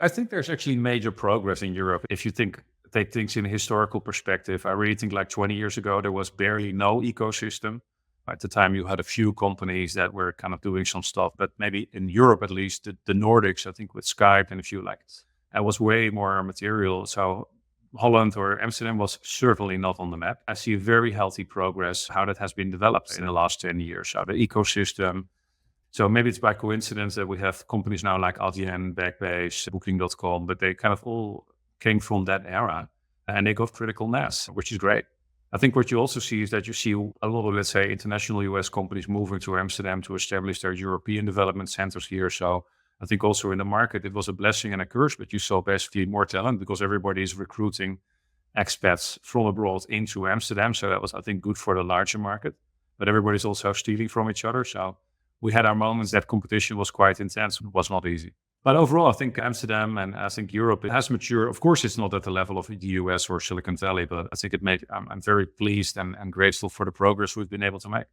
I think there's actually major progress in Europe. If you take things in a historical perspective, I really think like 20 years ago, there was barely no ecosystem. At the time, you had a few companies that were kind of doing some stuff, but maybe in Europe, at least the Nordics, I think with Skype and a few like, that was way more material. So Holland or Amsterdam was certainly not on the map. I see very healthy progress, how that has been developed in the last 10 years. So the ecosystem, so maybe it's by coincidence that we have companies now like Adyen, Backbase, Booking.com, but they kind of all came from that era and they got critical mass, which is great. I think what you also see is that you see a lot of, let's say, international US companies moving to Amsterdam to establish their European development centers here. So I think also in the market, it was a blessing and a curse, but you saw basically more talent because everybody is recruiting expats from abroad into Amsterdam. So that was, I think, good for the larger market, but everybody's also stealing from each other. So we had our moments that competition was quite intense. It was not easy. But overall, I think Amsterdam and I think Europe it has matured. Of course, it's not at the level of the US or Silicon Valley, but I think I'm very pleased and grateful for the progress we've been able to make.